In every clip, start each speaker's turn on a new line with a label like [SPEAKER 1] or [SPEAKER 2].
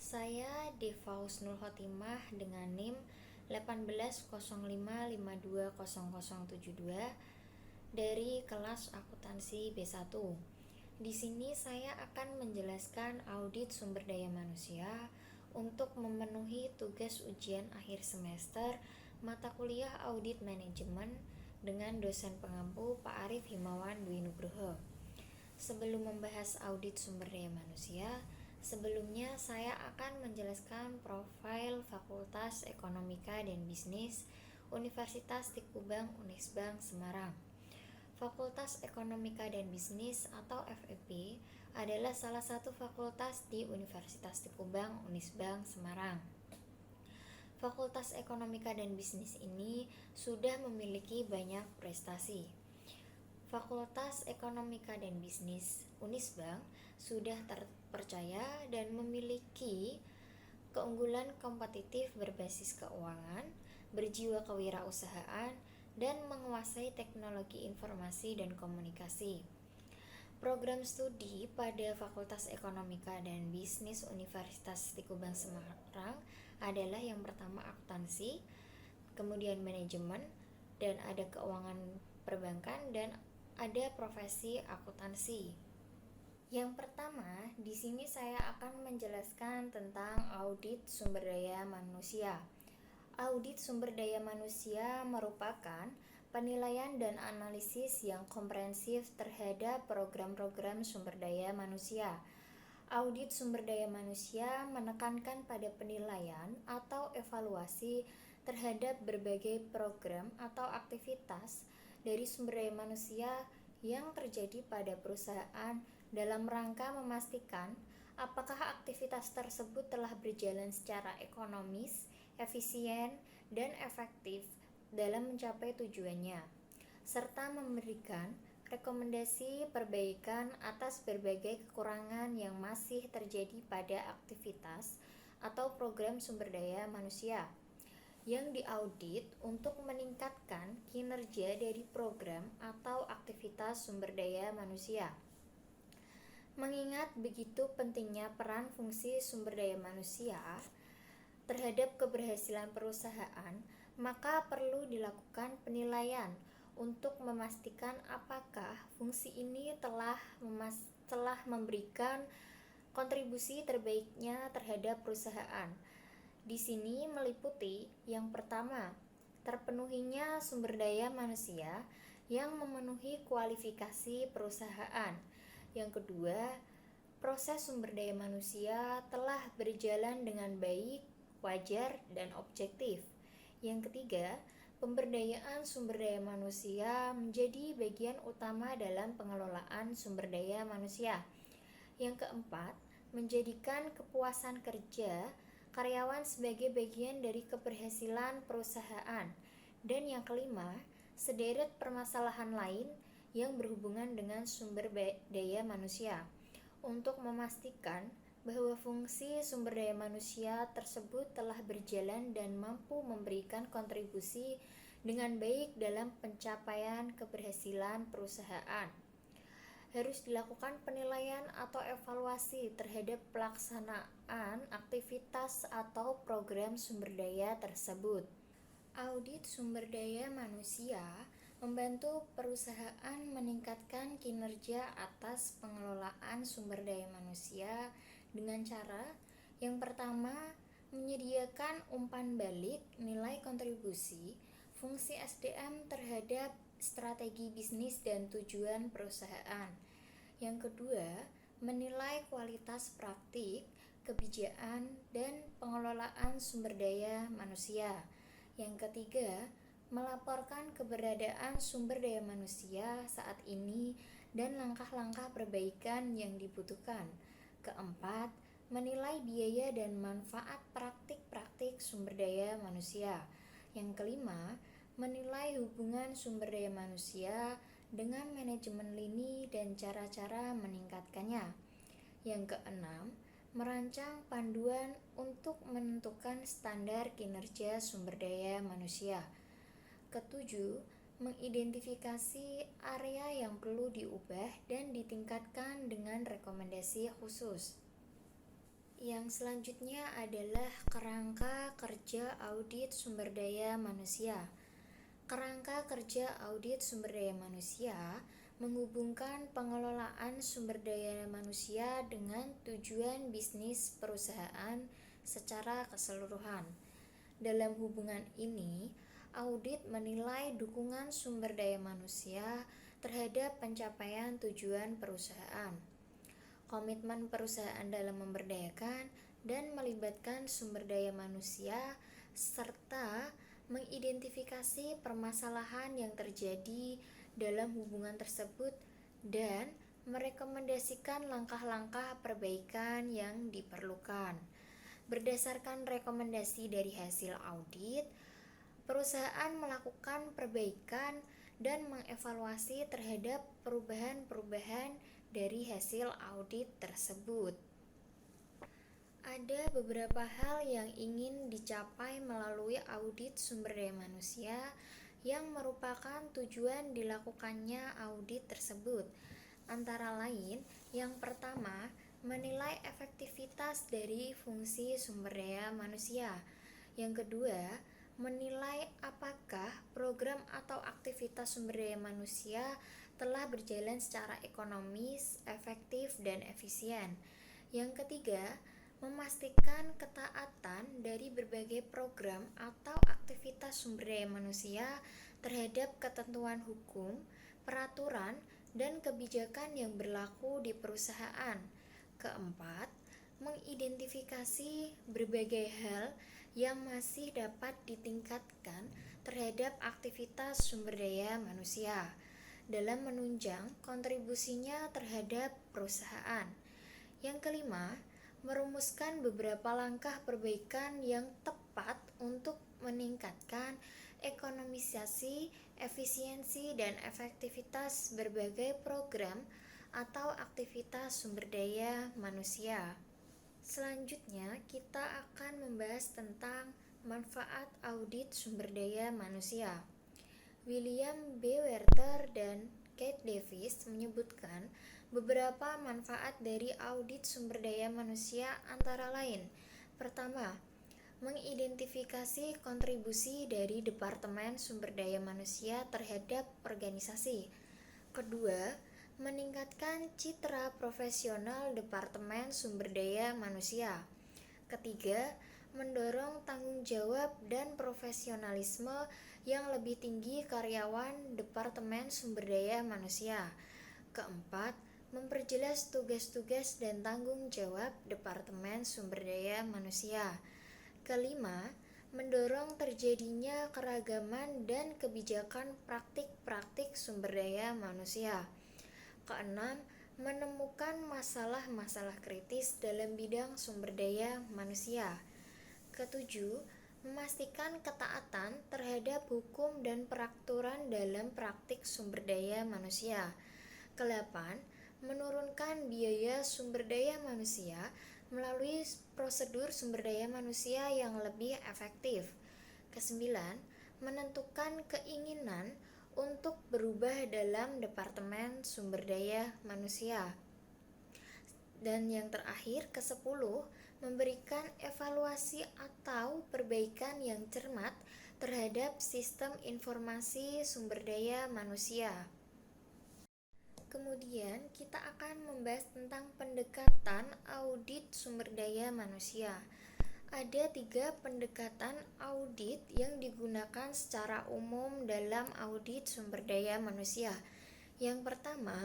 [SPEAKER 1] Saya Deva Husnul Khotimah dengan NIM 1805520072 dari kelas akuntansi B1. Di sini saya akan menjelaskan audit sumber daya manusia untuk memenuhi tugas ujian akhir semester mata kuliah audit manajemen dengan dosen pengampu Pak Arif Himawan Dwi Nugroho. Sebelum membahas audit sumber daya manusia, sebelumnya saya akan menjelaskan profil Fakultas Ekonomika dan Bisnis Universitas Tikubang Unisbank Semarang. Fakultas Ekonomika dan Bisnis atau FEB adalah salah satu fakultas di Universitas Tikubang Unisbank Semarang. Fakultas Ekonomika dan Bisnis ini sudah memiliki banyak prestasi. Fakultas Ekonomika dan Bisnis Unisbank sudah terpercaya dan memiliki keunggulan kompetitif berbasis keuangan, berjiwa kewirausahaan, dan menguasai teknologi informasi dan komunikasi. Program studi pada Fakultas Ekonomika dan Bisnis Universitas Tikubang Semarang adalah yang pertama akuntansi, kemudian manajemen, dan ada keuangan perbankan, dan ada profesi akuntansi. Yang pertama, di sini saya akan menjelaskan tentang audit sumber daya manusia. Audit sumber daya manusia merupakan penilaian dan analisis yang komprehensif terhadap program-program sumber daya manusia. Audit sumber daya manusia menekankan pada penilaian atau evaluasi terhadap berbagai program atau aktivitas dari sumber daya manusia yang terjadi pada perusahaan dalam rangka memastikan apakah aktivitas tersebut telah berjalan secara ekonomis, efisien, dan efektif dalam mencapai tujuannya, serta memberikan rekomendasi perbaikan atas berbagai kekurangan yang masih terjadi pada aktivitas atau program sumber daya manusia yang diaudit untuk meningkatkan kinerja dari program atau aktivitas sumber daya manusia. Mengingat begitu pentingnya peran fungsi sumber daya manusia terhadap keberhasilan perusahaan, maka perlu dilakukan penilaian untuk memastikan apakah fungsi ini telah memberikan kontribusi terbaiknya terhadap perusahaan. Di sini meliputi yang pertama, terpenuhinya sumber daya manusia yang memenuhi kualifikasi perusahaan. Yang kedua, proses sumber daya manusia telah berjalan dengan baik, wajar, dan objektif. Yang ketiga, pemberdayaan sumber daya manusia menjadi bagian utama dalam pengelolaan sumber daya manusia. Yang keempat, menjadikan kepuasan kerja karyawan sebagai bagian dari keberhasilan perusahaan. Dan yang kelima, sederet permasalahan lain yang berhubungan dengan sumber daya manusia untuk memastikan bahwa fungsi sumber daya manusia tersebut telah berjalan dan mampu memberikan kontribusi dengan baik dalam pencapaian keberhasilan perusahaan. Harus dilakukan penilaian atau evaluasi terhadap pelaksanaan aktivitas atau program sumber daya tersebut. Audit sumber daya manusia membantu perusahaan meningkatkan kinerja atas pengelolaan sumber daya manusia dengan cara yang pertama, menyediakan umpan balik nilai kontribusi fungsi SDM terhadap strategi bisnis dan tujuan perusahaan. Yang kedua, menilai kualitas praktik, kebijakan, dan pengelolaan sumber daya manusia. Yang ketiga, melaporkan keberadaan sumber daya manusia saat ini dan langkah-langkah perbaikan yang dibutuhkan. Keempat, menilai biaya dan manfaat praktik-praktik sumber daya manusia. Yang kelima, menilai hubungan sumber daya manusia dengan manajemen lini dan cara-cara meningkatkannya. Yang keenam, merancang panduan untuk menentukan standar kinerja sumber daya manusia. Ketujuh, mengidentifikasi area yang perlu diubah dan ditingkatkan dengan rekomendasi khusus. Yang selanjutnya adalah kerangka kerja audit sumber daya manusia. Kerangka kerja audit sumber daya manusia menghubungkan pengelolaan sumber daya manusia dengan tujuan bisnis perusahaan secara keseluruhan. Dalam hubungan ini, audit menilai dukungan sumber daya manusia terhadap pencapaian tujuan perusahaan, komitmen perusahaan dalam memberdayakan dan melibatkan sumber daya manusia, serta mengidentifikasi permasalahan yang terjadi dalam hubungan tersebut dan merekomendasikan langkah-langkah perbaikan yang diperlukan. Berdasarkan rekomendasi dari hasil audit, perusahaan melakukan perbaikan dan mengevaluasi terhadap perubahan-perubahan dari hasil audit tersebut. Ada beberapa hal yang ingin dicapai melalui audit sumber daya manusia yang merupakan tujuan dilakukannya audit tersebut. Antara lain, yang pertama, menilai efektivitas dari fungsi sumber daya manusia. Yang kedua, menilai apakah program atau aktivitas sumber daya manusia telah berjalan secara ekonomis, efektif, dan efisien. Yang ketiga, memastikan ketaatan dari berbagai program atau aktivitas sumber daya manusia terhadap ketentuan hukum, peraturan, dan kebijakan yang berlaku di perusahaan. Keempat, mengidentifikasi berbagai hal yang masih dapat ditingkatkan terhadap aktivitas sumber daya manusia dalam menunjang kontribusinya terhadap perusahaan. Yang kelima, merumuskan beberapa langkah perbaikan yang tepat untuk meningkatkan ekonomisasi, efisiensi, dan efektivitas berbagai program atau aktivitas sumber daya manusia. Selanjutnya, kita akan membahas tentang manfaat audit sumber daya manusia. William B. Werter dan Kate Davis menyebutkan beberapa manfaat dari audit sumber daya manusia antara lain. Pertama, mengidentifikasi kontribusi dari Departemen Sumber Daya Manusia terhadap organisasi. Kedua, meningkatkan citra profesional Departemen Sumber Daya Manusia. Ketiga, mendorong tanggung jawab dan profesionalisme yang lebih tinggi karyawan Departemen Sumber Daya Manusia. Keempat, memperjelas tugas-tugas dan tanggung jawab Departemen Sumber Daya Manusia. Kelima, mendorong terjadinya keragaman dan kebijakan praktik-praktik sumber daya manusia. Keenam, menemukan masalah-masalah kritis dalam bidang sumber daya manusia. Ketujuh, memastikan ketaatan terhadap hukum dan peraturan dalam praktik sumber daya manusia. Kedelapan, menurunkan biaya sumber daya manusia melalui prosedur sumber daya manusia yang lebih efektif. Kesembilan, menentukan keinginan untuk berubah dalam Departemen Sumber Daya Manusia. Dan yang terakhir, ke-10, memberikan evaluasi atau perbaikan yang cermat terhadap sistem informasi sumber daya manusia. Kemudian kita akan membahas tentang pendekatan audit sumber daya manusia. Ada 3 pendekatan audit yang digunakan secara umum dalam audit sumber daya manusia. Yang pertama,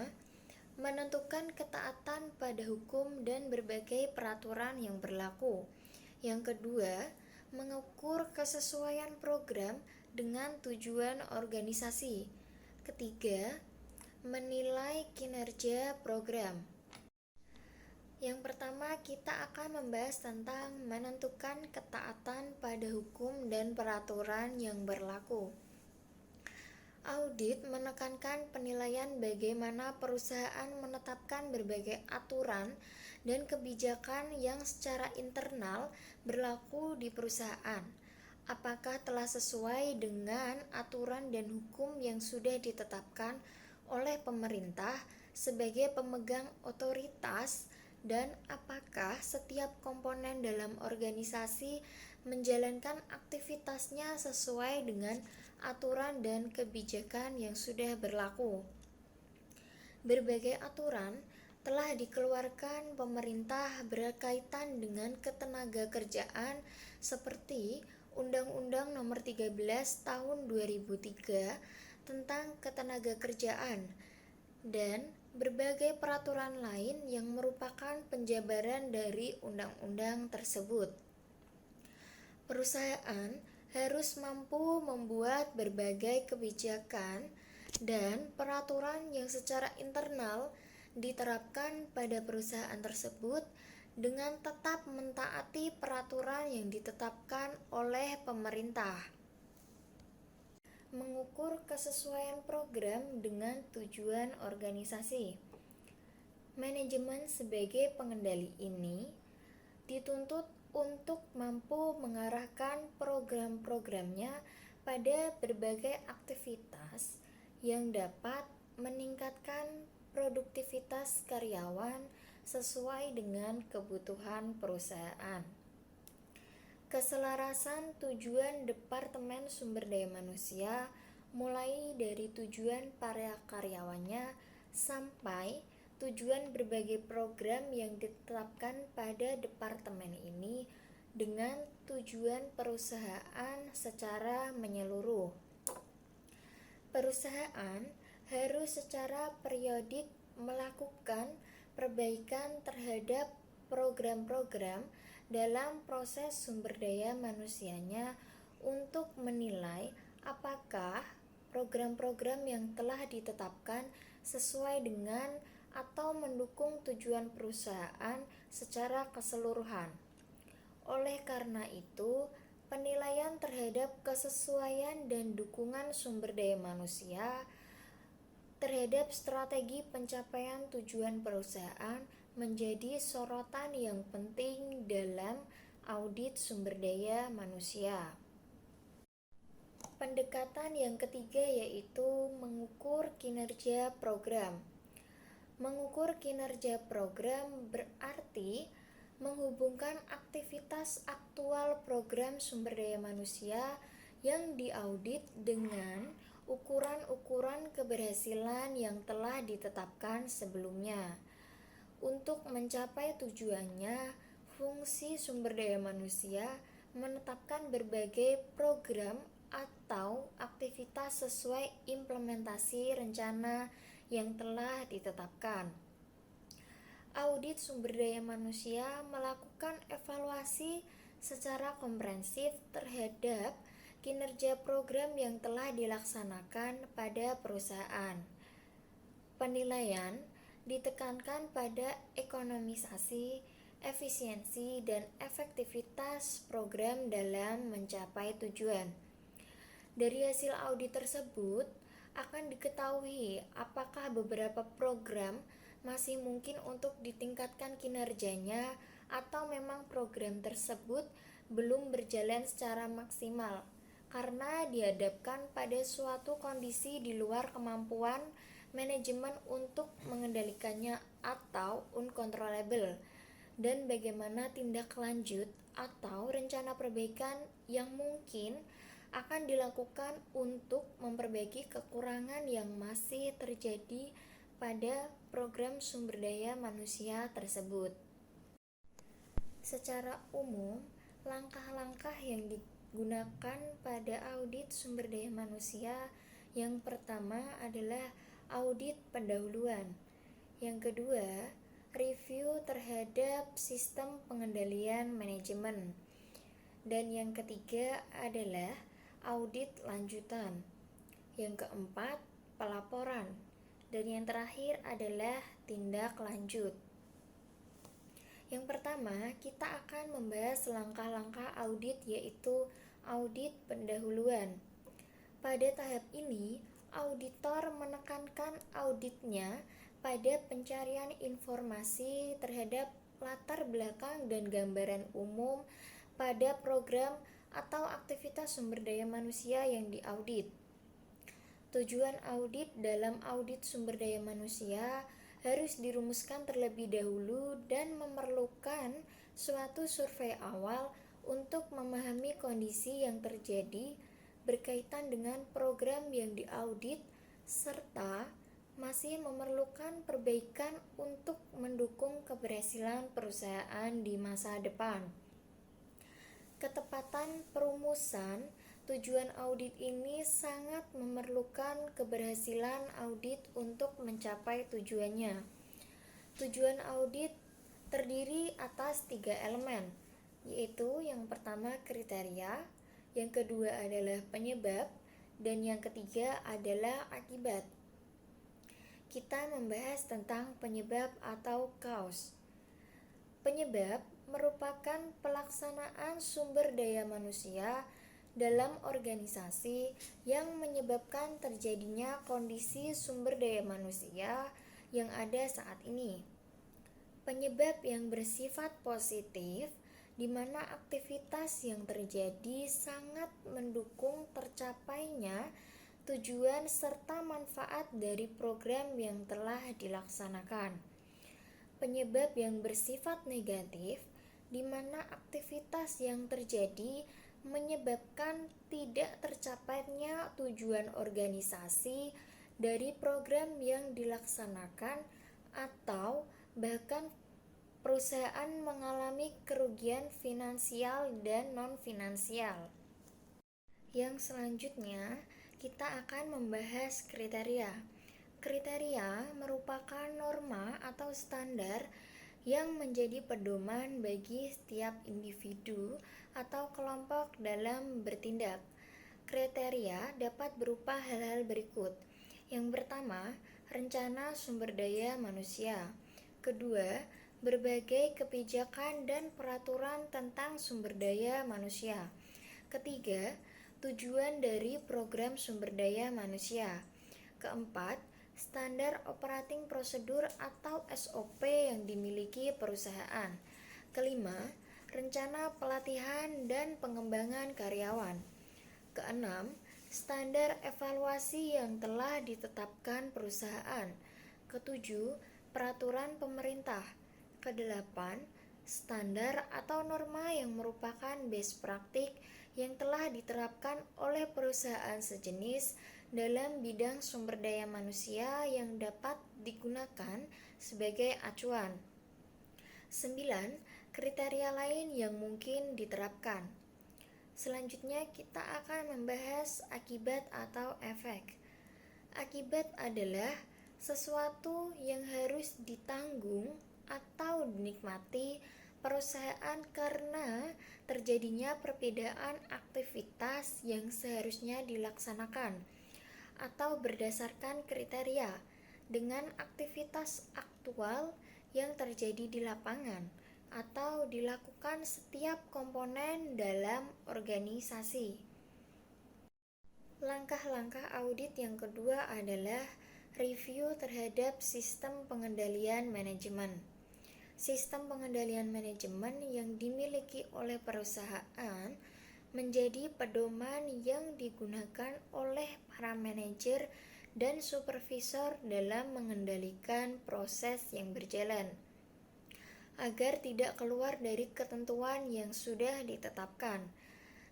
[SPEAKER 1] menentukan ketaatan pada hukum dan berbagai peraturan yang berlaku. Yang kedua, mengukur kesesuaian program dengan tujuan organisasi. Ketiga, menilai kinerja program. Yang pertama, kita akan membahas tentang menentukan ketaatan pada hukum dan peraturan yang berlaku. Audit menekankan penilaian bagaimana perusahaan menetapkan berbagai aturan dan kebijakan yang secara internal berlaku di perusahaan. Apakah telah sesuai dengan aturan dan hukum yang sudah ditetapkan oleh pemerintah sebagai pemegang otoritas dan apakah setiap komponen dalam organisasi menjalankan aktivitasnya sesuai dengan aturan dan kebijakan yang sudah berlaku. Berbagai aturan telah dikeluarkan pemerintah berkaitan dengan ketenagakerjaan seperti Undang-Undang Nomor 13 Tahun 2003 tentang Ketenagakerjaan dan berbagai peraturan lain yang merupakan penjabaran dari undang-undang tersebut. Perusahaan harus mampu membuat berbagai kebijakan dan peraturan yang secara internal diterapkan pada perusahaan tersebut dengan tetap mentaati peraturan yang ditetapkan oleh pemerintah. Mengukur kesesuaian program dengan tujuan organisasi. Manajemen sebagai pengendali ini dituntut untuk mampu mengarahkan program-programnya pada berbagai aktivitas yang dapat meningkatkan produktivitas karyawan sesuai dengan kebutuhan perusahaan. Keselarasan tujuan Departemen Sumber Daya Manusia mulai dari tujuan para karyawannya sampai tujuan berbagai program yang ditetapkan pada departemen ini dengan tujuan perusahaan secara menyeluruh. Perusahaan harus secara periodik melakukan perbaikan terhadap program-program dalam proses sumber daya manusianya untuk menilai apakah program-program yang telah ditetapkan sesuai dengan atau mendukung tujuan perusahaan secara keseluruhan. Oleh karena itu, penilaian terhadap kesesuaian dan dukungan sumber daya manusia terhadap strategi pencapaian tujuan perusahaan menjadi sorotan yang penting dalam audit sumber daya manusia. Pendekatan yang ketiga yaitu mengukur kinerja program. Mengukur kinerja program berarti menghubungkan aktivitas aktual program sumber daya manusia yang diaudit dengan ukuran-ukuran keberhasilan yang telah ditetapkan sebelumnya. Untuk mencapai tujuannya, fungsi sumber daya manusia menetapkan berbagai program atau aktivitas sesuai implementasi rencana yang telah ditetapkan. Audit sumber daya manusia melakukan evaluasi secara komprehensif terhadap kinerja program yang telah dilaksanakan pada perusahaan. Penilaian ditekankan pada ekonomisasi, efisiensi, dan efektivitas program dalam mencapai tujuan. Dari hasil audit tersebut akan diketahui apakah beberapa program masih mungkin untuk ditingkatkan kinerjanya atau memang program tersebut belum berjalan secara maksimal karena dihadapkan pada suatu kondisi di luar kemampuan manajemen untuk mengendalikannya atau uncontrollable, dan bagaimana tindak lanjut atau rencana perbaikan yang mungkin akan dilakukan untuk memperbaiki kekurangan yang masih terjadi pada program sumber daya manusia tersebut. Secara umum, langkah-langkah yang digunakan pada audit sumber daya manusia yang pertama adalah audit pendahuluan. Yang kedua, review terhadap sistem pengendalian manajemen. Dan yang ketiga adalah audit lanjutan. Yang keempat, pelaporan. Dan yang terakhir adalah tindak lanjut. Yang pertama, kita akan membahas langkah-langkah audit yaitu audit pendahuluan. Pada tahap ini, auditor menekankan auditnya pada pencarian informasi terhadap latar belakang dan gambaran umum pada program atau aktivitas sumber daya manusia yang diaudit. Tujuan audit dalam audit sumber daya manusia harus dirumuskan terlebih dahulu dan memerlukan suatu survei awal untuk memahami kondisi yang terjadi berkaitan dengan program yang diaudit serta masih memerlukan perbaikan untuk mendukung keberhasilan perusahaan di masa depan. Ketepatan perumusan tujuan audit ini sangat memerlukan keberhasilan audit untuk mencapai tujuannya. Tujuan audit terdiri atas 3 elemen, yaitu yang pertama kriteria, yang kedua adalah penyebab, dan yang ketiga adalah akibat. Kita membahas tentang penyebab atau cause. Penyebab merupakan pelaksanaan sumber daya manusia dalam organisasi yang menyebabkan terjadinya kondisi sumber daya manusia yang ada saat ini. Penyebab yang bersifat positif, di mana aktivitas yang terjadi sangat mendukung tercapainya tujuan serta manfaat dari program yang telah dilaksanakan. Penyebab yang bersifat negatif, di mana aktivitas yang terjadi menyebabkan tidak tercapainya tujuan organisasi dari program yang dilaksanakan atau bahkan perusahaan mengalami kerugian finansial dan non-finansial. Yang selanjutnya, kita akan membahas kriteria. Kriteria merupakan norma atau standar yang menjadi pedoman bagi setiap individu atau kelompok dalam bertindak. Kriteria dapat berupa hal-hal berikut. Yang pertama, rencana sumber daya manusia. Kedua, berbagai kebijakan dan peraturan tentang sumber daya manusia. Ketiga, tujuan dari program sumber daya manusia. Keempat, standar operating prosedur atau SOP yang dimiliki perusahaan. Kelima, rencana pelatihan dan pengembangan karyawan. Keenam, standar evaluasi yang telah ditetapkan perusahaan. Ketujuh, peraturan pemerintah. Kedelapan, standar atau norma yang merupakan best practice yang telah diterapkan oleh perusahaan sejenis dalam bidang sumber daya manusia yang dapat digunakan sebagai acuan. 9. Kriteria lain yang mungkin diterapkan. Selanjutnya kita akan membahas akibat atau efek. Akibat adalah sesuatu yang harus ditanggung atau dinikmati perusahaan karena terjadinya perbedaan aktivitas yang seharusnya dilaksanakan atau berdasarkan kriteria dengan aktivitas aktual yang terjadi di lapangan atau dilakukan setiap komponen dalam organisasi. Langkah-langkah audit yang kedua adalah review terhadap sistem pengendalian manajemen. Sistem pengendalian manajemen yang dimiliki oleh perusahaan menjadi pedoman yang digunakan oleh para manajer dan supervisor dalam mengendalikan proses yang berjalan, agar tidak keluar dari ketentuan yang sudah ditetapkan.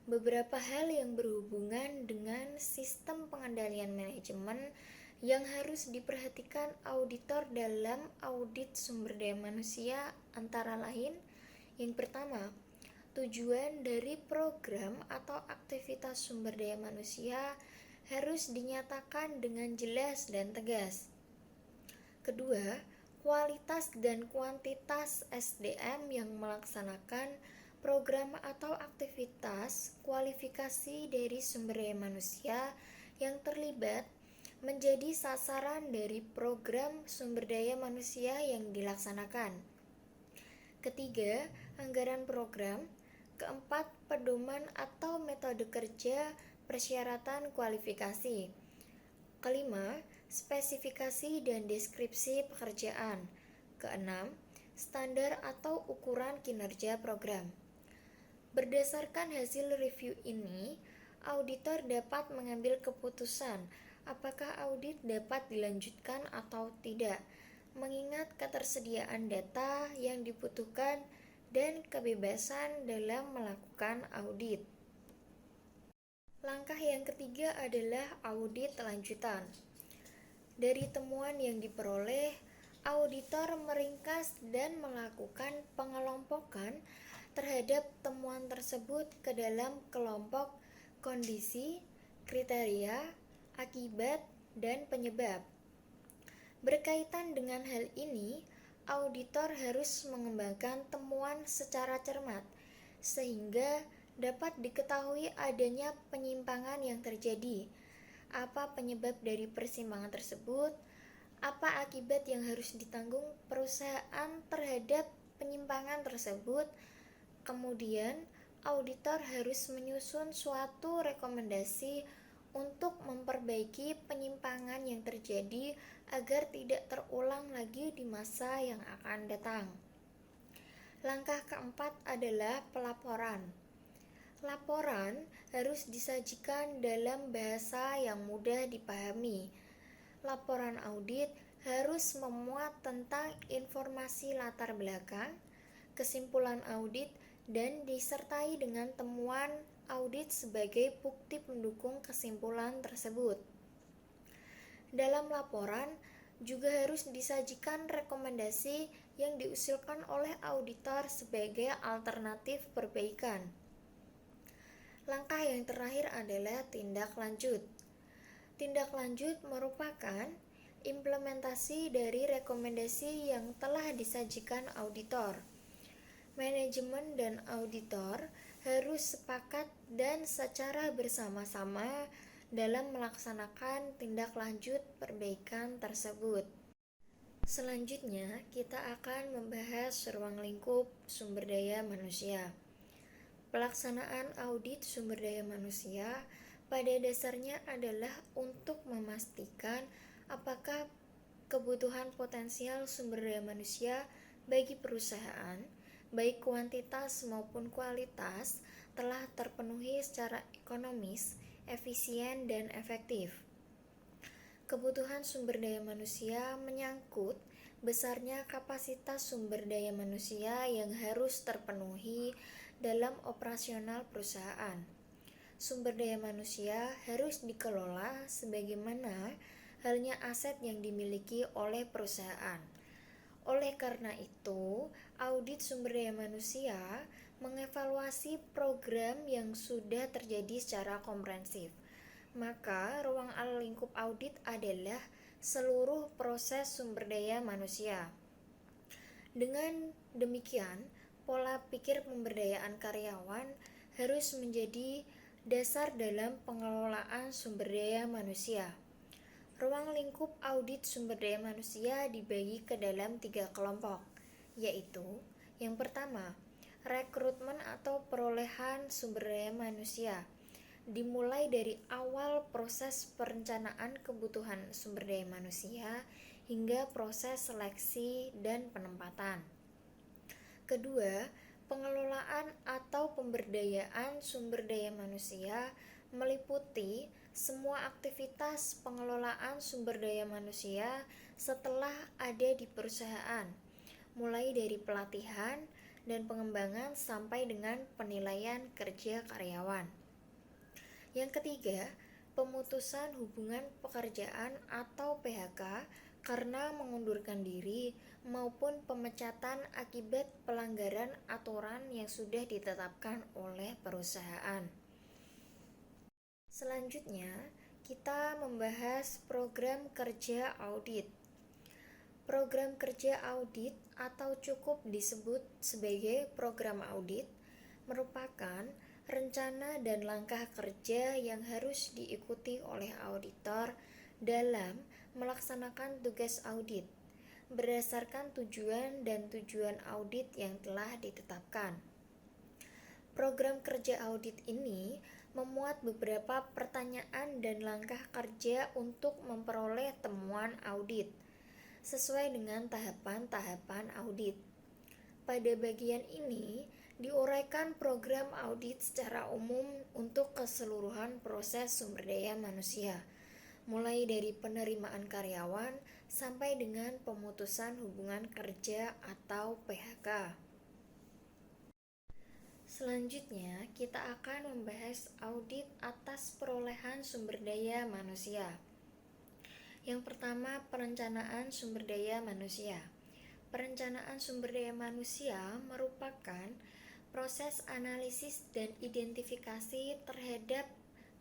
[SPEAKER 1] Beberapa hal yang berhubungan dengan sistem pengendalian manajemen yang harus diperhatikan auditor dalam audit sumber daya manusia antara lain, yang pertama, tujuan dari program atau aktivitas sumber daya manusia harus dinyatakan dengan jelas dan tegas. Kedua, kualitas dan kuantitas SDM yang melaksanakan program atau aktivitas kualifikasi dari sumber daya manusia yang terlibat menjadi sasaran dari program sumber daya manusia yang dilaksanakan. Ketiga, anggaran program. Keempat, pedoman atau metode kerja persyaratan kualifikasi. Kelima, spesifikasi dan deskripsi pekerjaan. Keenam, standar atau ukuran kinerja program. Berdasarkan hasil review ini, auditor dapat mengambil keputusan apakah audit dapat dilanjutkan atau tidak. mengingat ketersediaan data yang dibutuhkan dan kebebasan dalam melakukan audit. Langkah yang ketiga adalah audit lanjutan. Dari temuan yang diperoleh, auditor meringkas dan melakukan pengelompokan terhadap temuan tersebut ke dalam kelompok kondisi, kriteria, akibat, dan penyebab. Berkaitan dengan hal ini, auditor harus mengembangkan temuan secara cermat, sehingga dapat diketahui adanya penyimpangan yang terjadi. Apa penyebab dari persimpangan tersebut? Apa akibat yang harus ditanggung perusahaan terhadap penyimpangan tersebut? Kemudian, auditor harus menyusun suatu rekomendasi untuk memperbaiki penyimpangan yang terjadi agar tidak terulang lagi di masa yang akan datang. Langkah keempat adalah pelaporan. Laporan harus disajikan dalam bahasa yang mudah dipahami. Laporan audit harus memuat tentang informasi latar belakang, kesimpulan audit, dan disertai dengan temuan audit sebagai bukti pendukung kesimpulan tersebut. Dalam laporan juga harus disajikan rekomendasi yang diusulkan oleh auditor sebagai alternatif perbaikan. Langkah yang terakhir adalah tindak lanjut. Tindak lanjut merupakan implementasi dari rekomendasi yang telah disajikan auditor. Manajemen dan auditor harus sepakat dan secara bersama-sama dalam melaksanakan tindak lanjut perbaikan tersebut. Selanjutnya, kita akan membahas ruang lingkup sumber daya manusia. Pelaksanaan audit sumber daya manusia pada dasarnya adalah untuk memastikan apakah kebutuhan potensial sumber daya manusia bagi perusahaan, baik kuantitas maupun kualitas, telah terpenuhi secara ekonomis, efisien, dan efektif. Kebutuhan sumber daya manusia menyangkut besarnya kapasitas sumber daya manusia yang harus terpenuhi dalam operasional perusahaan. Sumber daya manusia harus dikelola sebagaimana halnya aset yang dimiliki oleh perusahaan. Oleh karena itu, audit sumber daya manusia mengevaluasi program yang sudah terjadi secara komprehensif. Maka, ruang lingkup audit adalah seluruh proses sumber daya manusia. Dengan demikian, pola pikir pemberdayaan karyawan harus menjadi dasar dalam pengelolaan sumber daya manusia. Ruang lingkup audit sumber daya manusia dibagi ke dalam 3 kelompok, yaitu yang pertama, rekrutmen atau perolehan sumber daya manusia, dimulai dari awal proses perencanaan kebutuhan sumber daya manusia hingga proses seleksi dan penempatan. Kedua, pengelolaan atau pemberdayaan sumber daya manusia meliputi semua aktivitas pengelolaan sumber daya manusia setelah ada di perusahaan, mulai dari pelatihan dan pengembangan sampai dengan penilaian kerja karyawan. Yang ketiga, pemutusan hubungan pekerjaan atau PHK karena mengundurkan diri maupun pemecatan akibat pelanggaran aturan yang sudah ditetapkan oleh perusahaan. Selanjutnya, kita membahas program kerja audit. Program kerja audit atau cukup disebut sebagai program audit merupakan rencana dan langkah kerja yang harus diikuti oleh auditor dalam melaksanakan tugas audit berdasarkan tujuan dan tujuan audit yang telah ditetapkan. Program kerja audit ini memuat beberapa pertanyaan dan langkah kerja untuk memperoleh temuan audit sesuai dengan tahapan-tahapan audit. Pada bagian ini diuraikan program audit secara umum untuk keseluruhan proses sumber daya manusia, mulai dari penerimaan karyawan sampai dengan pemutusan hubungan kerja atau PHK. Selanjutnya, kita akan membahas audit atas perolehan sumber daya manusia. Yang pertama, perencanaan sumber daya manusia. Perencanaan sumber daya manusia merupakan proses analisis dan identifikasi terhadap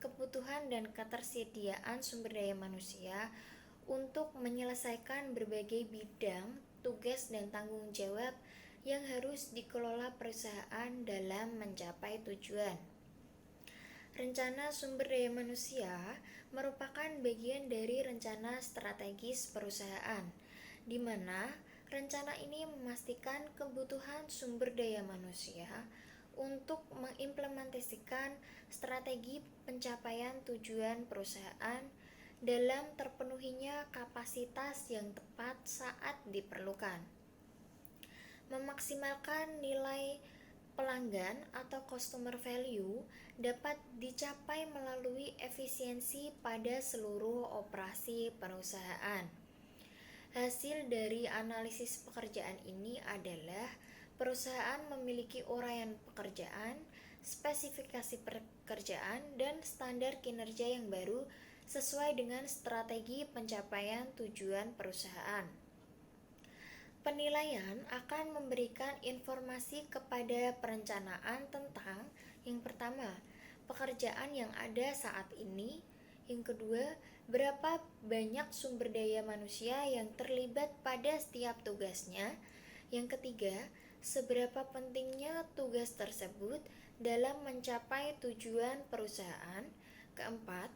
[SPEAKER 1] kebutuhan dan ketersediaan sumber daya manusia untuk menyelesaikan berbagai bidang, tugas, dan tanggung jawab yang harus dikelola perusahaan dalam mencapai tujuan. Rencana sumber daya manusia merupakan bagian dari rencana strategis perusahaan, di mana rencana ini memastikan kebutuhan sumber daya manusia untuk mengimplementasikan strategi pencapaian tujuan perusahaan dalam terpenuhinya kapasitas yang tepat saat diperlukan. Memaksimalkan nilai pelanggan atau customer value dapat dicapai melalui efisiensi pada seluruh operasi perusahaan. Hasil dari analisis pekerjaan ini adalah perusahaan memiliki uraian pekerjaan, spesifikasi pekerjaan, dan standar kinerja yang baru sesuai dengan strategi pencapaian tujuan perusahaan. Penilaian akan memberikan informasi kepada perencanaan tentang yang pertama, pekerjaan yang ada saat ini, yang kedua, berapa banyak sumber daya manusia yang terlibat pada setiap tugasnya, yang ketiga, seberapa pentingnya tugas tersebut dalam mencapai tujuan perusahaan, keempat,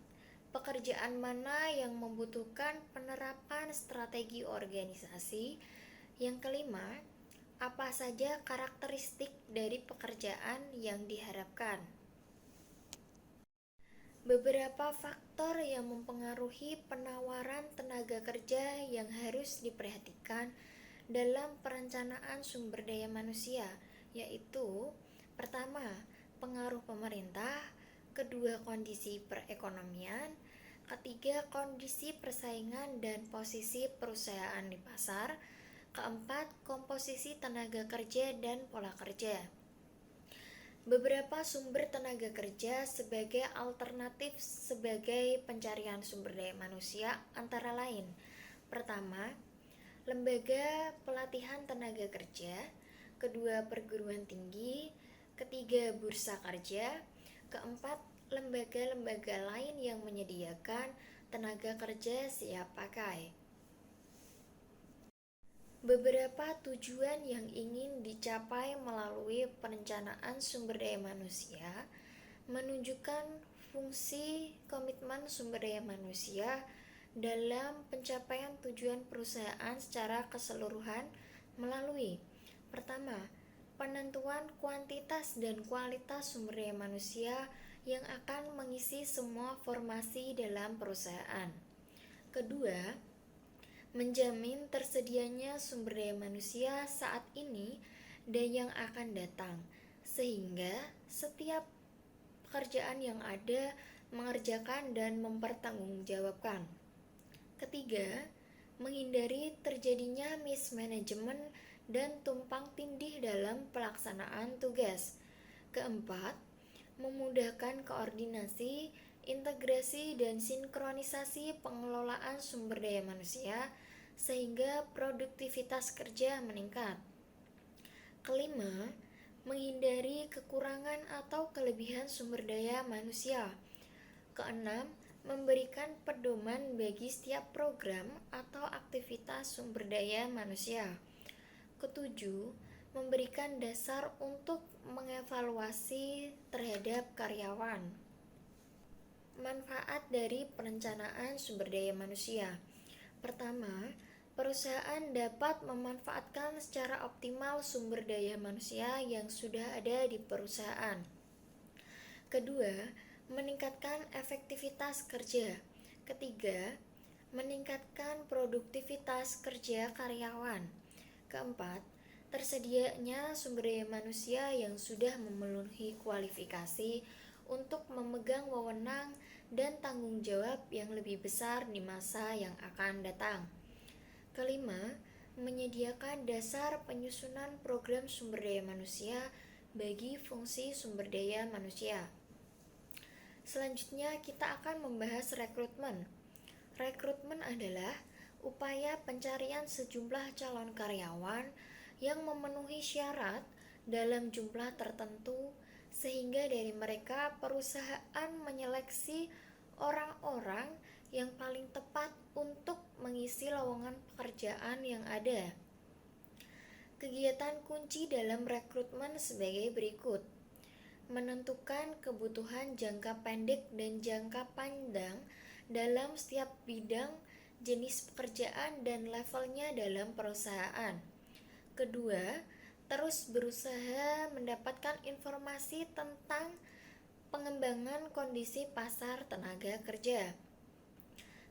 [SPEAKER 1] pekerjaan mana yang membutuhkan penerapan strategi organisasi, yang kelima, apa saja karakteristik dari pekerjaan yang diharapkan. Beberapa faktor yang mempengaruhi penawaran tenaga kerja yang harus diperhatikan dalam perencanaan sumber daya manusia, yaitu pertama, pengaruh pemerintah, kedua, kondisi perekonomian, ketiga, kondisi persaingan dan posisi perusahaan di pasar, keempat, komposisi tenaga kerja dan pola kerja. Beberapa sumber tenaga kerja sebagai alternatif sebagai pencarian sumber daya manusia antara lain: pertama, lembaga pelatihan tenaga kerja, kedua, perguruan tinggi, ketiga, bursa kerja, keempat, lembaga-lembaga lain yang menyediakan tenaga kerja siap pakai. Beberapa tujuan yang ingin dicapai melalui perencanaan sumber daya manusia menunjukkan fungsi komitmen sumber daya manusia dalam pencapaian tujuan perusahaan secara keseluruhan melalui: pertama, penentuan kuantitas dan kualitas sumber daya manusia yang akan mengisi semua formasi dalam perusahaan. Kedua, menjamin tersedianya sumber daya manusia saat ini dan yang akan datang, sehingga setiap pekerjaan yang ada mengerjakan dan mempertanggungjawabkan. Ketiga, menghindari terjadinya mismanagement dan tumpang tindih dalam pelaksanaan tugas. Keempat, memudahkan koordinasi, integrasi, dan sinkronisasi pengelolaan sumber daya manusia sehingga produktivitas kerja meningkat. Kelima, menghindari kekurangan atau kelebihan sumber daya manusia. Keenam, memberikan pedoman bagi setiap program atau aktivitas sumber daya manusia. Ketujuh, memberikan dasar untuk mengevaluasi terhadap karyawan. Manfaat dari perencanaan sumber daya manusia. Pertama, perusahaan dapat memanfaatkan secara optimal sumber daya manusia yang sudah ada di perusahaan. Kedua, meningkatkan efektivitas kerja. Ketiga, meningkatkan produktivitas kerja karyawan. Keempat, tersedianya sumber daya manusia yang sudah memenuhi kualifikasi untuk memegang wewenang dan tanggung jawab yang lebih besar di masa yang akan datang. Kelima, menyediakan dasar penyusunan program sumber daya manusia bagi fungsi sumber daya manusia. Selanjutnya kita akan membahas rekrutmen. Rekrutmen adalah upaya pencarian sejumlah calon karyawan yang memenuhi syarat dalam jumlah tertentu sehingga dari mereka perusahaan menyeleksi orang-orang yang paling tepat untuk mengisi lowongan pekerjaan yang ada. Kegiatan kunci dalam rekrutmen sebagai berikut: menentukan kebutuhan jangka pendek dan jangka panjang dalam setiap bidang, jenis pekerjaan, dan levelnya dalam perusahaan. Kedua, terus berusaha mendapatkan informasi tentang pengembangan kondisi pasar tenaga kerja.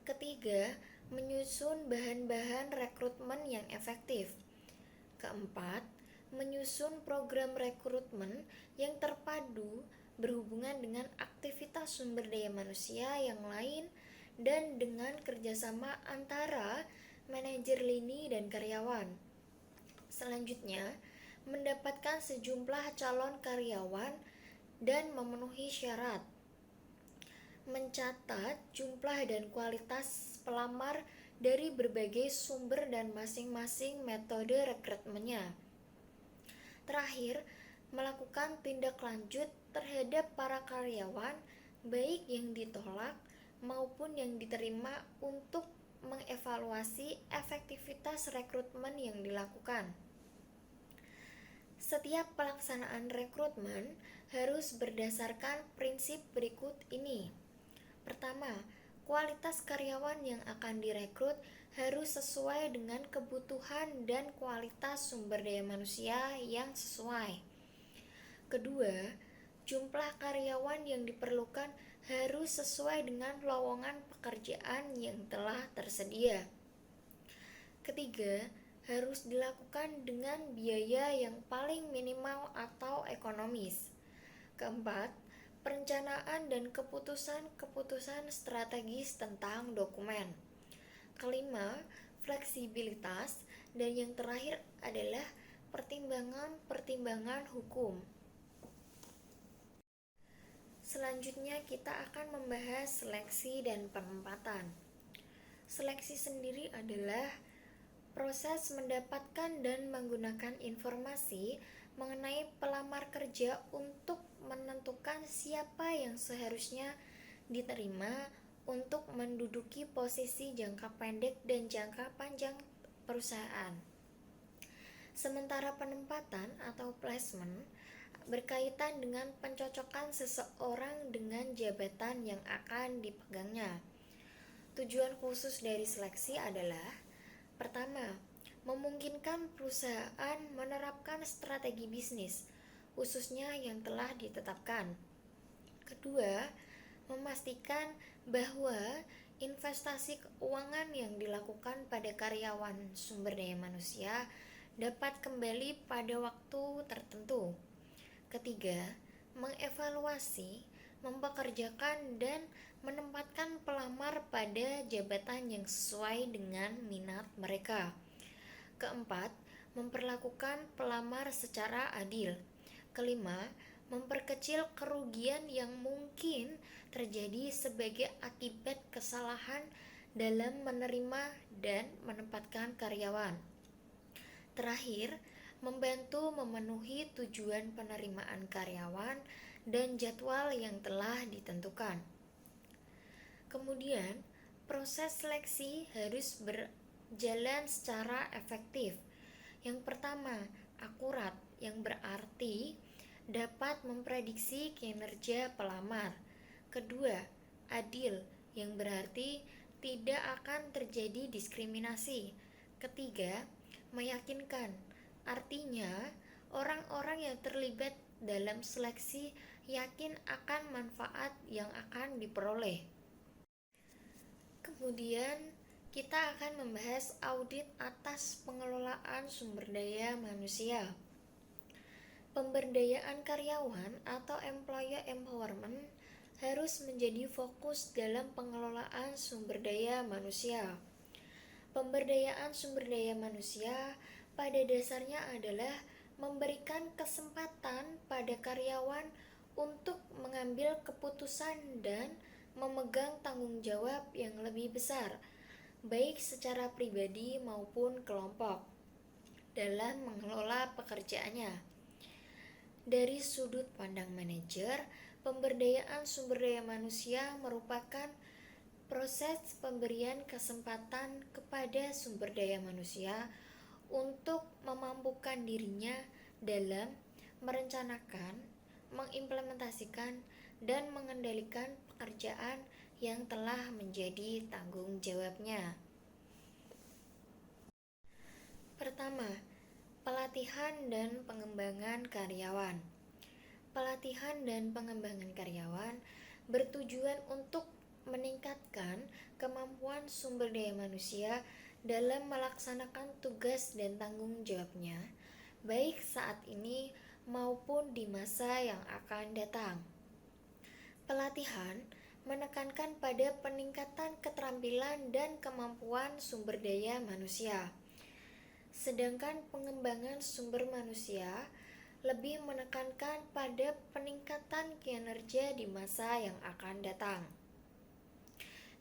[SPEAKER 1] Ketiga, menyusun bahan-bahan rekrutmen yang efektif. Keempat, menyusun program rekrutmen yang terpadu berhubungan dengan aktivitas sumber daya manusia yang lain dan dengan kerjasama antara manajer lini dan karyawan. Selanjutnya, mendapatkan sejumlah calon karyawan dan memenuhi syarat. Mencatat jumlah dan kualitas pelamar dari berbagai sumber dan masing-masing metode rekrutmennya. Terakhir, melakukan tindak lanjut terhadap para karyawan, baik yang ditolak maupun yang diterima, untuk mengevaluasi efektivitas rekrutmen yang dilakukan. Setiap pelaksanaan rekrutmen harus berdasarkan prinsip berikut ini. Pertama, kualitas karyawan yang akan direkrut harus sesuai dengan kebutuhan dan kualitas sumber daya manusia yang sesuai. Kedua, jumlah karyawan yang diperlukan harus sesuai dengan lowongan pekerjaan yang telah tersedia. Ketiga, harus dilakukan dengan biaya yang paling minimal atau ekonomis. Keempat, perencanaan dan keputusan-keputusan strategis tentang dokumen. Kelima, fleksibilitas. Dan yang terakhir adalah pertimbangan-pertimbangan hukum. Selanjutnya kita akan membahas seleksi dan penempatan. Seleksi sendiri adalah proses mendapatkan dan menggunakan informasi mengenai pelamar kerja untuk menentukan siapa yang seharusnya diterima untuk menduduki posisi jangka pendek dan jangka panjang perusahaan. Sementara penempatan atau placement berkaitan dengan pencocokan seseorang dengan jabatan yang akan dipegangnya. Tujuan khusus dari seleksi adalah: pertama, memungkinkan perusahaan menerapkan strategi bisnis, khususnya yang telah ditetapkan. Kedua, memastikan bahwa investasi keuangan yang dilakukan pada karyawan sumber daya manusia dapat kembali pada waktu tertentu. Ketiga, mengevaluasi, mempekerjakan, dan menempatkan pelamar pada jabatan yang sesuai dengan minat mereka. Keempat, memperlakukan pelamar secara adil. Kelima, memperkecil kerugian yang mungkin terjadi sebagai akibat kesalahan dalam menerima dan menempatkan karyawan. Terakhir, membantu memenuhi tujuan penerimaan karyawan dan jadwal yang telah ditentukan. Kemudian, proses seleksi harus berjalan secara efektif. Yang pertama, akurat, yang berarti dapat memprediksi kinerja pelamar. Kedua, adil, yang berarti tidak akan terjadi diskriminasi. Ketiga, meyakinkan, artinya orang-orang yang terlibat dalam seleksi yakin akan manfaat yang akan diperoleh. Kemudian kita akan membahas audit atas pengelolaan sumber daya manusia. Pemberdayaan karyawan atau employee empowerment harus menjadi fokus dalam pengelolaan sumber daya manusia. Pemberdayaan sumber daya manusia pada dasarnya adalah memberikan kesempatan pada karyawan untuk mengambil keputusan dan memegang tanggung jawab yang lebih besar, baik secara pribadi maupun kelompok, dalam mengelola pekerjaannya. Dari sudut pandang manajer, pemberdayaan sumber daya manusia merupakan proses pemberian kesempatan kepada sumber daya manusia untuk memampukan dirinya dalam merencanakan, mengimplementasikan, dan mengendalikan pekerjaan yang telah menjadi tanggung jawabnya. Pertama, pelatihan dan pengembangan karyawan. Pelatihan dan pengembangan karyawan bertujuan untuk meningkatkan kemampuan sumber daya manusia dalam melaksanakan tugas dan tanggung jawabnya, baik saat ini maupun di masa yang akan datang. Pelatihan menekankan pada peningkatan keterampilan dan kemampuan sumber daya manusia. Sedangkan pengembangan sumber manusia lebih menekankan pada peningkatan kinerja di masa yang akan datang.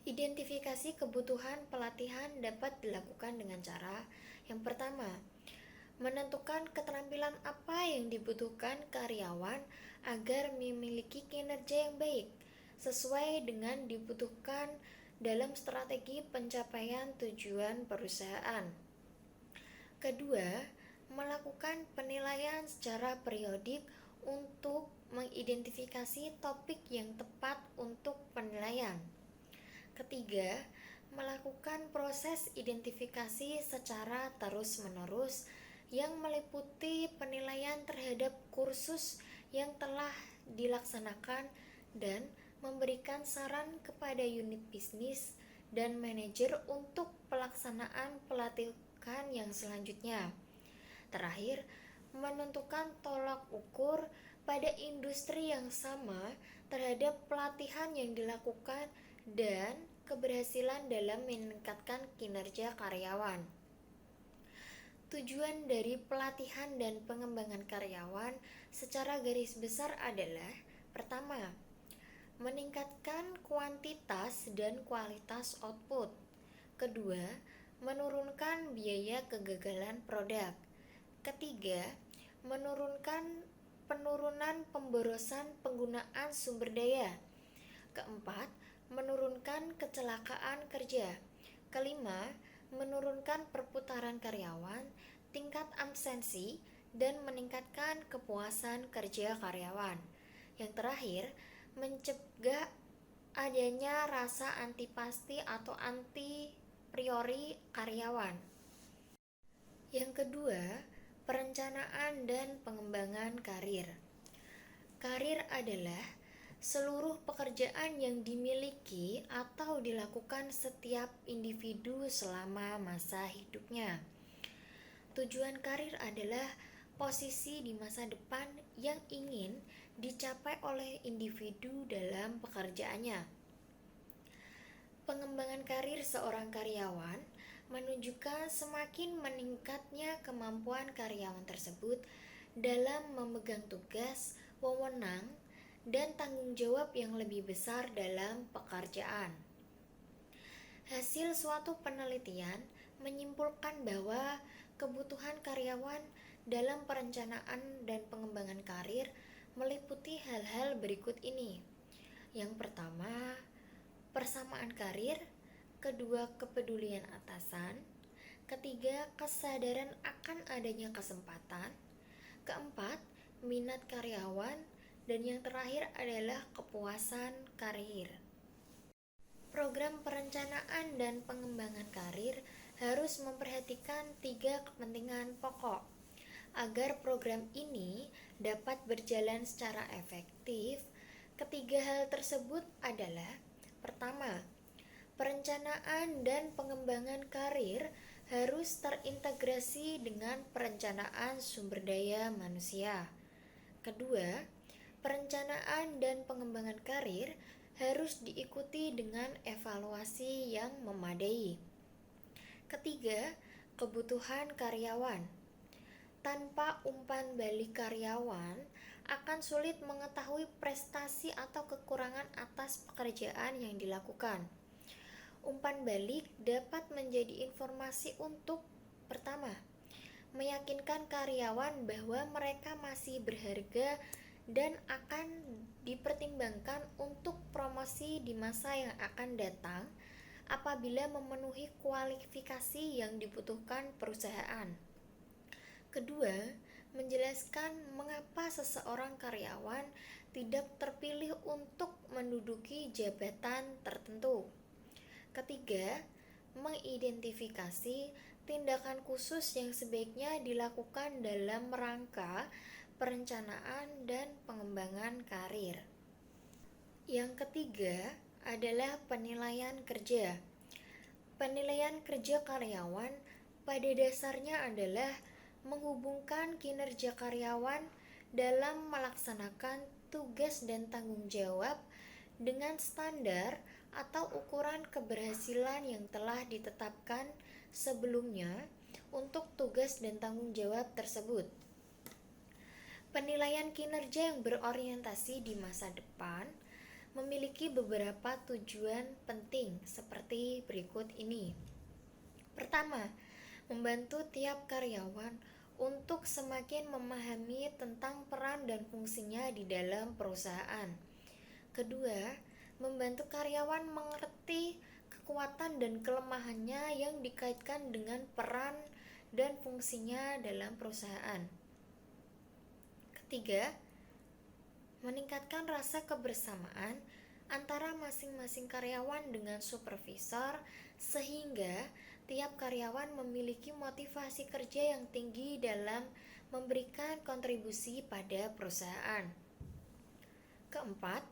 [SPEAKER 1] Identifikasi kebutuhan pelatihan dapat dilakukan dengan cara yang pertama, menentukan keterampilan apa yang dibutuhkan karyawan agar memiliki kinerja yang baik, sesuai dengan dibutuhkan dalam strategi pencapaian tujuan perusahaan. Kedua, melakukan penilaian secara periodik untuk mengidentifikasi topik yang tepat untuk penilaian. Ketiga, melakukan proses identifikasi secara terus-menerus yang meliputi penilaian terhadap kursus yang telah dilaksanakan dan memberikan saran kepada unit bisnis dan manajer untuk pelaksanaan pelatihan yang selanjutnya. Terakhir, menentukan tolak ukur pada industri yang sama terhadap pelatihan yang dilakukan dan keberhasilan dalam meningkatkan kinerja karyawan. Tujuan dari pelatihan dan pengembangan karyawan secara garis besar adalah: pertama, meningkatkan kuantitas dan kualitas output. Kedua, menurunkan biaya kegagalan produk. Ketiga, penurunan pemborosan penggunaan sumber daya. Keempat, menurunkan kecelakaan kerja. Kelima, menurunkan perputaran karyawan, tingkat absensi, dan meningkatkan kepuasan kerja karyawan. Yang terakhir, mencegah adanya rasa antipasti atau anti priori karyawan. Yang kedua, perencanaan dan pengembangan karir. Karir adalah seluruh pekerjaan yang dimiliki atau dilakukan setiap individu selama masa hidupnya. Tujuan karir adalah posisi di masa depan yang ingin dicapai oleh individu dalam pekerjaannya. Pengembangan karir seorang karyawan menunjukkan semakin meningkatnya kemampuan karyawan tersebut dalam memegang tugas, wewenang, dan tanggung jawab yang lebih besar dalam pekerjaan. Hasil suatu penelitian menyimpulkan bahwa kebutuhan karyawan dalam perencanaan dan pengembangan karir meliputi hal-hal berikut ini. Yang pertama, persamaan karir. Kedua, kepedulian atasan. Ketiga, kesadaran akan adanya kesempatan. Keempat, minat karyawan. Dan yang terakhir adalah kepuasan karir. Program perencanaan dan pengembangan karir harus memperhatikan 3 kepentingan pokok agar program ini dapat berjalan secara efektif. Ketiga hal tersebut adalah: pertama, perencanaan dan pengembangan karir harus terintegrasi dengan perencanaan sumber daya manusia. Kedua, perencanaan dan pengembangan karir harus diikuti dengan evaluasi yang memadai. Ketiga, kebutuhan karyawan. Tanpa umpan balik karyawan, akan sulit mengetahui prestasi atau kekurangan atas pekerjaan yang dilakukan. Umpan balik dapat menjadi informasi untuk pertama, meyakinkan karyawan bahwa mereka masih berharga dan akan dipertimbangkan untuk promosi di masa yang akan datang apabila memenuhi kualifikasi yang dibutuhkan perusahaan. Kedua, menjelaskan mengapa seseorang karyawan tidak terpilih untuk menduduki jabatan tertentu. Ketiga, mengidentifikasi tindakan khusus yang sebaiknya dilakukan dalam rangka perencanaan dan pengembangan karir. Yang ketiga adalah penilaian kerja. Penilaian kerja karyawan pada dasarnya adalah menghubungkan kinerja karyawan dalam melaksanakan tugas dan tanggung jawab dengan standar atau ukuran keberhasilan yang telah ditetapkan sebelumnya untuk tugas dan tanggung jawab tersebut. Penilaian kinerja yang berorientasi di masa depan memiliki beberapa tujuan penting seperti berikut ini. Pertama, membantu tiap karyawan untuk semakin memahami tentang peran dan fungsinya di dalam perusahaan. Kedua, membantu karyawan mengerti kekuatan dan kelemahannya yang dikaitkan dengan peran dan fungsinya dalam perusahaan. Ketiga, meningkatkan rasa kebersamaan antara masing-masing karyawan dengan supervisor sehingga tiap karyawan memiliki motivasi kerja yang tinggi dalam memberikan kontribusi pada perusahaan. Keempat,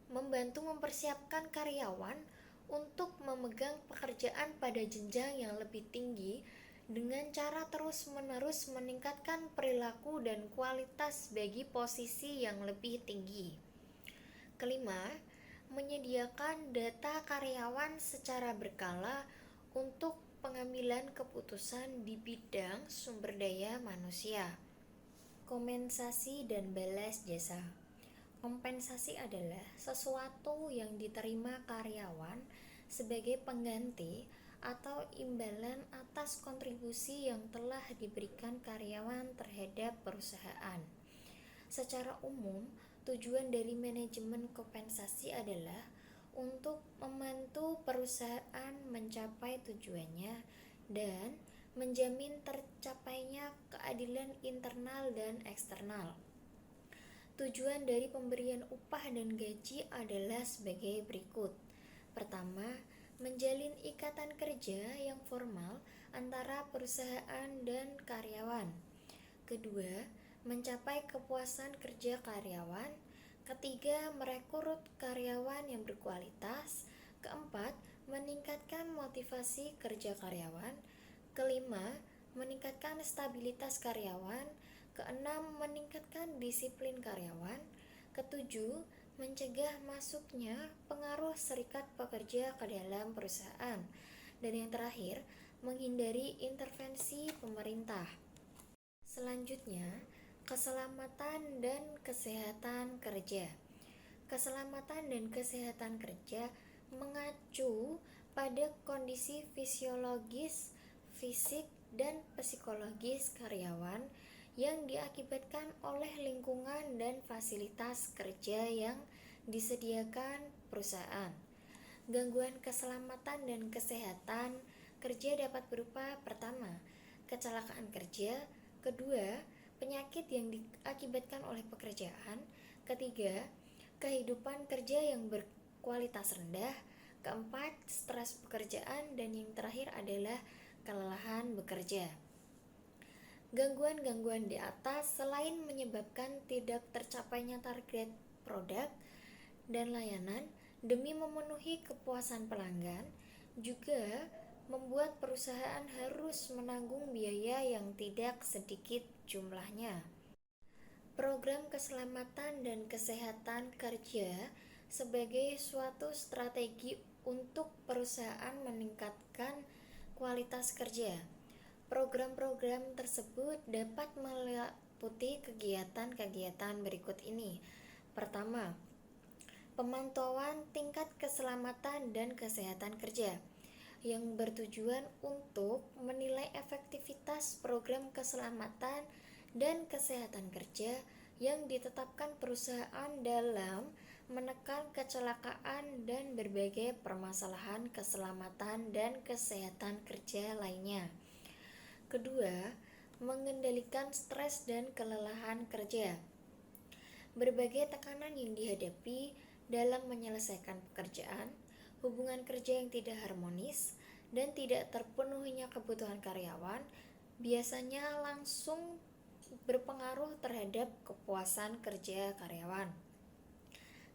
[SPEAKER 1] membantu mempersiapkan karyawan untuk memegang pekerjaan pada jenjang yang lebih tinggi dengan cara terus-menerus meningkatkan perilaku dan kualitas bagi posisi yang lebih tinggi. Kelima, menyediakan data karyawan secara berkala untuk pengambilan keputusan di bidang sumber daya manusia. Kompensasi dan balas jasa. Kompensasi adalah sesuatu yang diterima karyawan sebagai pengganti atau imbalan atas kontribusi yang telah diberikan karyawan terhadap perusahaan. Secara umum, tujuan dari manajemen kompensasi adalah untuk membantu perusahaan mencapai tujuannya dan menjamin tercapainya keadilan internal dan eksternal. Tujuan dari pemberian upah dan gaji adalah sebagai berikut. Pertama, menjalin ikatan kerja yang formal antara perusahaan dan karyawan. Kedua, mencapai kepuasan kerja karyawan. Ketiga, merekrut karyawan yang berkualitas. Keempat, meningkatkan motivasi kerja karyawan. Kelima, meningkatkan stabilitas karyawan. Keenam, meningkatkan disiplin karyawan. Ketujuh, mencegah masuknya pengaruh serikat pekerja ke dalam perusahaan. Dan yang terakhir, menghindari intervensi pemerintah. Selanjutnya, keselamatan dan kesehatan kerja. Keselamatan dan kesehatan kerja mengacu pada kondisi fisiologis, fisik, dan psikologis karyawan yang diakibatkan oleh lingkungan dan fasilitas kerja yang disediakan perusahaan. Gangguan keselamatan dan kesehatan kerja dapat berupa pertama, kecelakaan kerja, kedua, penyakit yang diakibatkan oleh pekerjaan, ketiga, kehidupan kerja yang berkualitas rendah, keempat, stres pekerjaan, dan yang terakhir adalah kelelahan bekerja. Gangguan-gangguan di atas selain menyebabkan tidak tercapainya target produk dan layanan demi memenuhi kepuasan pelanggan, juga membuat perusahaan harus menanggung biaya yang tidak sedikit jumlahnya. Program keselamatan dan kesehatan kerja sebagai suatu strategi untuk perusahaan meningkatkan kualitas kerja. Program-program tersebut dapat meliputi kegiatan-kegiatan berikut ini. Pertama, pemantauan tingkat keselamatan dan kesehatan kerja yang bertujuan untuk menilai efektivitas program keselamatan dan kesehatan kerja yang ditetapkan perusahaan dalam menekan kecelakaan dan berbagai permasalahan keselamatan dan kesehatan kerja lainnya. Kedua, mengendalikan stres dan kelelahan kerja. Berbagai tekanan yang dihadapi dalam menyelesaikan pekerjaan, hubungan kerja yang tidak harmonis, dan tidak terpenuhinya kebutuhan karyawan biasanya langsung berpengaruh terhadap kepuasan kerja karyawan.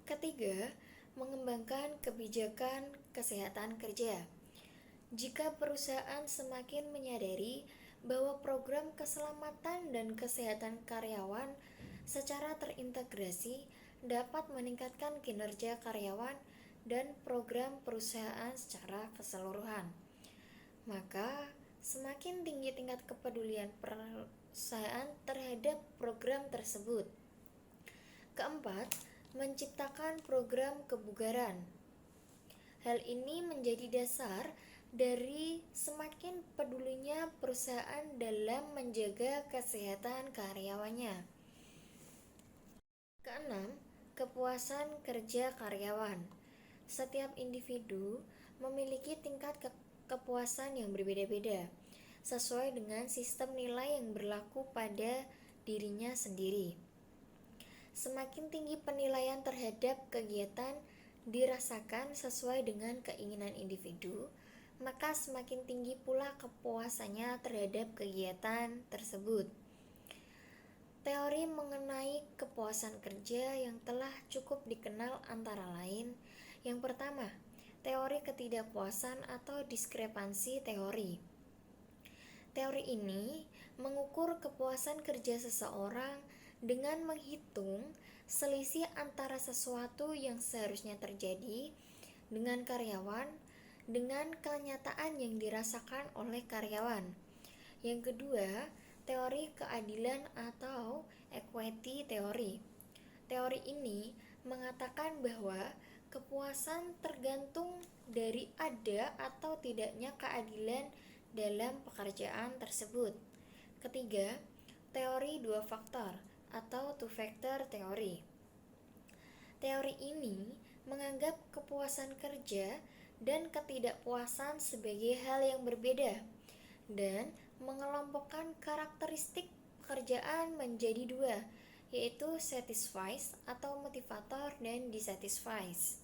[SPEAKER 1] Ketiga, mengembangkan kebijakan kesehatan kerja. Jika perusahaan semakin menyadari bahwa program keselamatan dan kesehatan karyawan secara terintegrasi dapat meningkatkan kinerja karyawan dan program perusahaan secara keseluruhan, maka semakin tinggi tingkat kepedulian perusahaan terhadap program tersebut. Keempat, menciptakan program kebugaran. Hal ini menjadi dasar dari semakin pedulinya perusahaan dalam menjaga kesehatan karyawannya. Keenam, kepuasan kerja karyawan. Setiap individu memiliki tingkat kepuasan yang berbeda-beda, sesuai dengan sistem nilai yang berlaku pada dirinya sendiri. Semakin tinggi penilaian terhadap kegiatan dirasakan sesuai dengan keinginan individu, maka semakin tinggi pula kepuasannya terhadap kegiatan tersebut. Teori mengenai kepuasan kerja yang telah cukup dikenal antara lain: yang pertama, teori ketidakpuasan atau diskrepansi teori. Teori ini mengukur kepuasan kerja seseorang dengan menghitung selisih antara sesuatu yang seharusnya terjadi dengan karyawan dengan kenyataan yang dirasakan oleh karyawan. Yang kedua, teori keadilan atau equity teori. Teori ini mengatakan bahwa kepuasan tergantung dari ada atau tidaknya keadilan dalam pekerjaan tersebut. Ketiga, teori dua faktor atau two factor teori. Teori ini menganggap kepuasan kerja dan ketidakpuasan sebagai hal yang berbeda dan mengelompokkan karakteristik pekerjaan menjadi dua, yaitu satisfies atau motivator dan dissatisfies.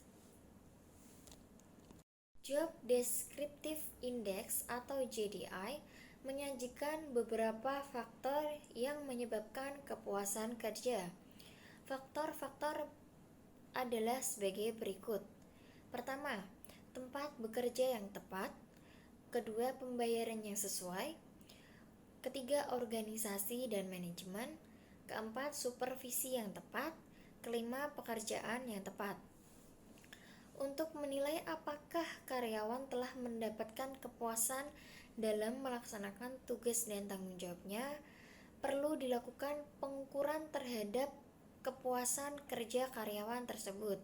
[SPEAKER 1] Job Descriptive Index atau JDI menyajikan beberapa faktor yang menyebabkan kepuasan kerja. Faktor-faktor adalah sebagai berikut. Pertama, tempat bekerja yang tepat. Kedua, pembayaran yang sesuai. Ketiga, organisasi dan manajemen. Keempat, supervisi yang tepat. Kelima, pekerjaan yang tepat. Untuk menilai apakah karyawan telah mendapatkan kepuasan dalam melaksanakan tugas dan tanggung jawabnya, perlu dilakukan pengukuran terhadap kepuasan kerja karyawan tersebut.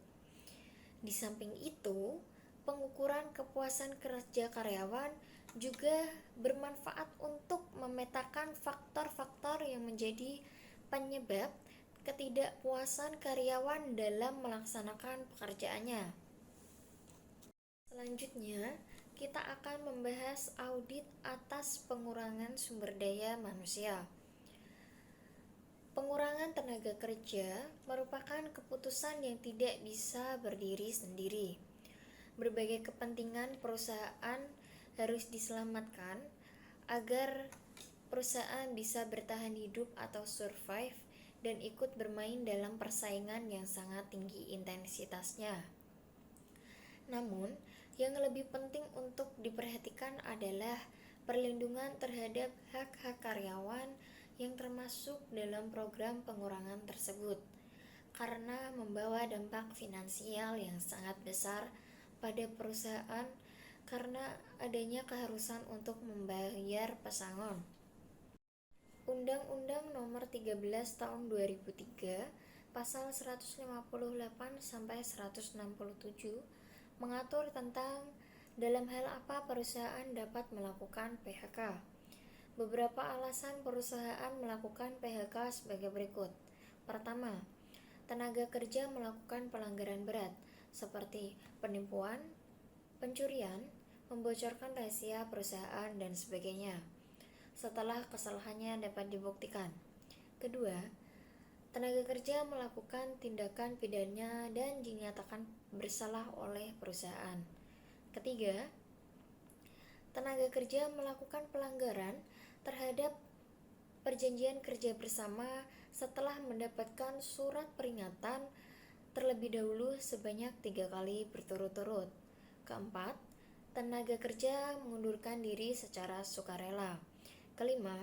[SPEAKER 1] Di samping itu, pengukuran kepuasan kerja karyawan juga bermanfaat untuk memetakan faktor-faktor yang menjadi penyebab ketidakpuasan karyawan dalam melaksanakan pekerjaannya. Selanjutnya, kita akan membahas audit atas pengurangan sumber daya manusia. Pengurangan tenaga kerja merupakan keputusan yang tidak bisa berdiri sendiri. Berbagai kepentingan perusahaan harus diselamatkan agar perusahaan bisa bertahan hidup atau survive dan ikut bermain dalam persaingan yang sangat tinggi intensitasnya. Namun, yang lebih penting untuk diperhatikan adalah perlindungan terhadap hak-hak karyawan yang termasuk dalam program pengurangan tersebut, karena membawa dampak finansial yang sangat besar pada perusahaan karena adanya keharusan untuk membayar pesangon. Undang-Undang Nomor 13 Tahun 2003 Pasal 158 sampai 167 mengatur tentang dalam hal apa perusahaan dapat melakukan PHK. Beberapa alasan perusahaan melakukan PHK sebagai berikut. Pertama, tenaga kerja melakukan pelanggaran berat seperti penipuan, pencurian, membocorkan rahasia perusahaan, dan sebagainya, setelah kesalahannya dapat dibuktikan. Kedua, tenaga kerja melakukan tindakan pidana dan dinyatakan bersalah oleh perusahaan. Ketiga, tenaga kerja melakukan pelanggaran terhadap perjanjian kerja bersama setelah mendapatkan surat peringatan terlebih dahulu sebanyak 3 kali berturut-turut. Keempat, tenaga kerja mengundurkan diri secara sukarela. Kelima,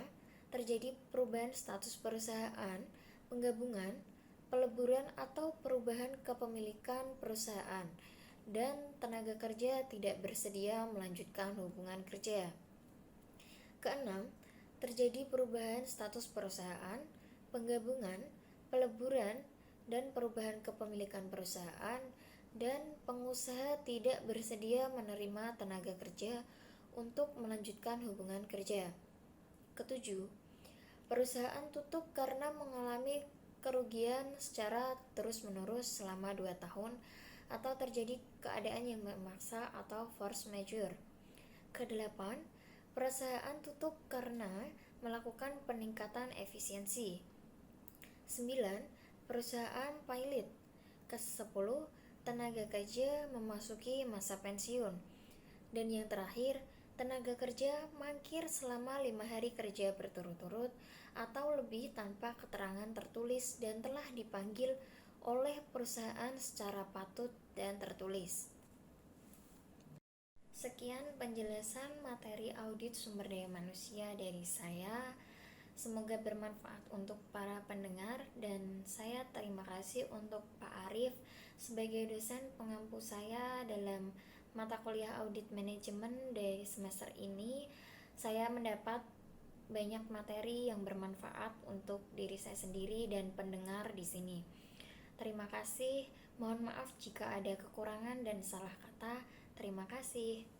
[SPEAKER 1] terjadi perubahan status perusahaan, penggabungan, peleburan atau perubahan kepemilikan perusahaan, dan tenaga kerja tidak bersedia melanjutkan hubungan kerja. Keenam, terjadi perubahan status perusahaan, penggabungan, peleburan, dan perubahan kepemilikan perusahaan, dan pengusaha tidak bersedia menerima tenaga kerja untuk melanjutkan hubungan kerja. Ketujuh, perusahaan tutup karena mengalami kerugian secara terus-menerus selama 2 tahun atau terjadi keadaan yang memaksa atau force majeure. Kedelapan, perusahaan tutup karena melakukan peningkatan efisiensi. 9. Perusahaan pilot. Ke-10, tenaga kerja memasuki masa pensiun. Dan yang terakhir, tenaga kerja mangkir selama 5 hari kerja berturut-turut atau lebih tanpa keterangan tertulis dan telah dipanggil oleh perusahaan secara patut dan tertulis. Sekian penjelasan materi audit sumber daya manusia dari saya. Semoga bermanfaat untuk para pendengar, dan saya terima kasih untuk Pak Arif sebagai dosen pengampu saya dalam mata kuliah audit manajemen dari semester ini. Saya mendapat banyak materi yang bermanfaat untuk diri saya sendiri dan pendengar di sini. Terima kasih. Mohon maaf jika ada kekurangan dan salah kata. Terima kasih.